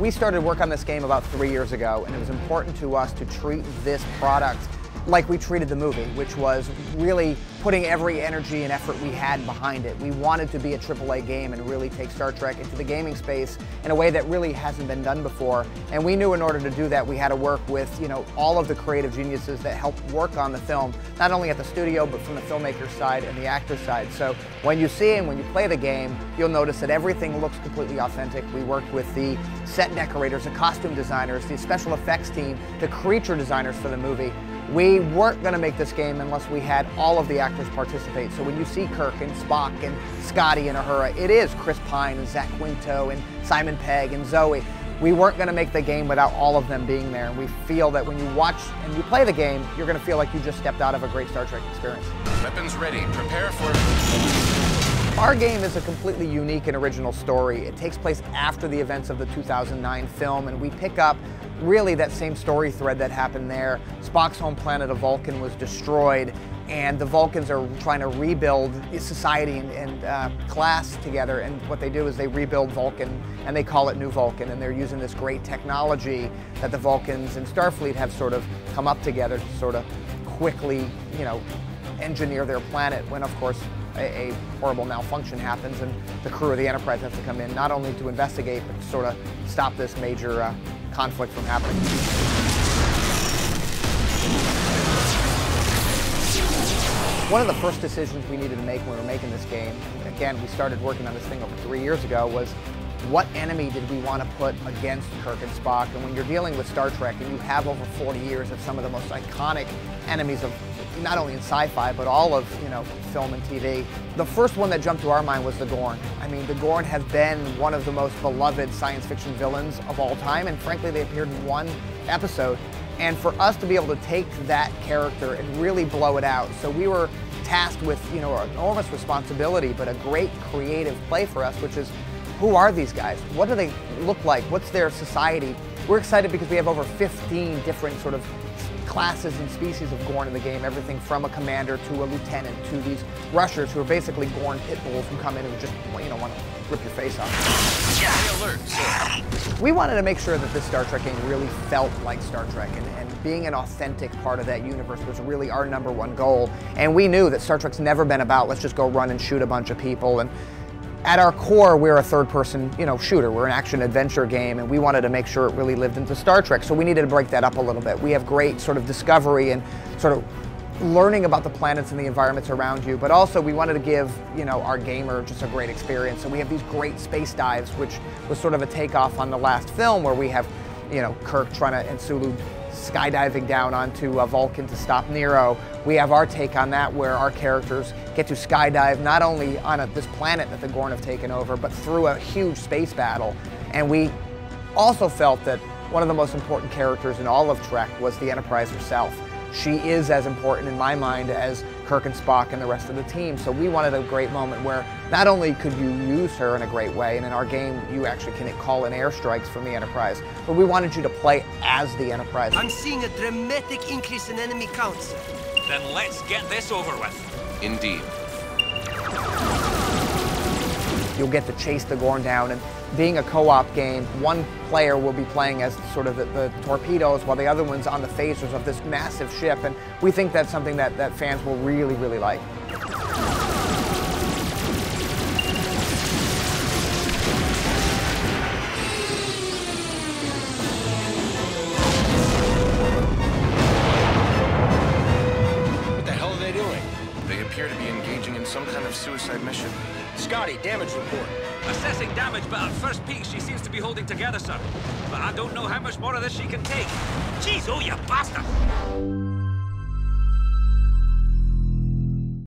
We started work on this game about 3 years ago, and it was important to us to treat this product like we treated the movie, which was really putting every energy and effort we had behind it. We wanted to be a AAA game and really take Star Trek into the gaming space in a way that really hasn't been done before. And we knew in order to do that, we had to work with, all of the creative geniuses that helped work on the film, not only at the studio, but from the filmmaker side and the actor side. So when you see and when you play the game, you'll notice that everything looks completely authentic. We worked with the set decorators, the costume designers, the special effects team, the creature designers for the movie. We weren't going to make this game unless we had all of the actors participate. So when you see Kirk and Spock and Scotty and Uhura, it is Chris Pine and Zach Quinto and Simon Pegg and Zoe. We weren't going to make the game without all of them being there. And we feel that when you watch and you play the game, you're going to feel like you just stepped out of a great Star Trek experience. Weapons ready. Prepare for... Our game is a completely unique and original story. It takes place after the events of the 2009 film, and we pick up really that same story thread that happened there. Spock's home planet of Vulcan was destroyed, and the Vulcans are trying to rebuild society and class together, and what they do is they rebuild Vulcan, and they call it New Vulcan, and they're using this great technology that the Vulcans and Starfleet have sort of come up together to sort of quickly, engineer their planet when, of course, a horrible malfunction happens and the crew of the Enterprise has to come in, not only to investigate, but to sort of stop this major conflict from happening. One of the first decisions we needed to make when we were making this game, again, we started working on this thing over 3 years ago, was what enemy did we want to put against Kirk and Spock? And when you're dealing with Star Trek and you have over 40 years of some of the most iconic enemies of not only in sci-fi, but all of, film and TV. The first one that jumped to our mind was the Gorn. I mean, the Gorn has been one of the most beloved science fiction villains of all time, and frankly, they appeared in one episode. And for us to be able to take that character and really blow it out, so we were tasked with, an enormous responsibility, but a great creative play for us, which is, who are these guys? What do they look like? What's their society? We're excited because we have over 15 different sort of classes and species of Gorn in the game, everything from a commander to a lieutenant to these rushers who are basically Gorn pit bulls who come in and just, want to rip your face off. Stay alert, sir. We wanted to make sure that this Star Trek game really felt like Star Trek, and being an authentic part of that universe was really our #1 goal. And we knew that Star Trek's never been about, let's just go run and shoot a bunch of people. And at our core, we're a third-person, shooter. We're an action-adventure game, and we wanted to make sure it really lived into Star Trek, so we needed to break that up a little bit. We have great sort of discovery and sort of learning about the planets and the environments around you, but also we wanted to give, our gamer just a great experience. So we have these great space dives, which was sort of a takeoff on the last film, where we have, Kirk and Sulu skydiving down onto Vulcan to stop Nero. We have our take on that, where our characters get to skydive not only on this planet that the Gorn have taken over, but through a huge space battle. And we also felt that one of the most important characters in all of Trek was the Enterprise herself. She is as important in my mind as Kirk and Spock and the rest of the team. So we wanted a great moment where not only could you use her in a great way, and in our game you actually can call in airstrikes from the Enterprise, but we wanted you to play as the Enterprise. I'm seeing a dramatic increase in enemy counts. Then let's get this over with. Indeed. You'll get to chase the Gorn down, and being a co-op game, one player will be playing as sort of the torpedoes while the other one's on the phasers of this massive ship, and we think that's something that fans will really, really like. What the hell are they doing? They appear to be engaging in some kind of suicide mission. Scotty, damage report. Assessing damage, but at first peek, she seems to be holding together, sir. But I don't know how much more of this she can take. Jeez, oh, you bastard!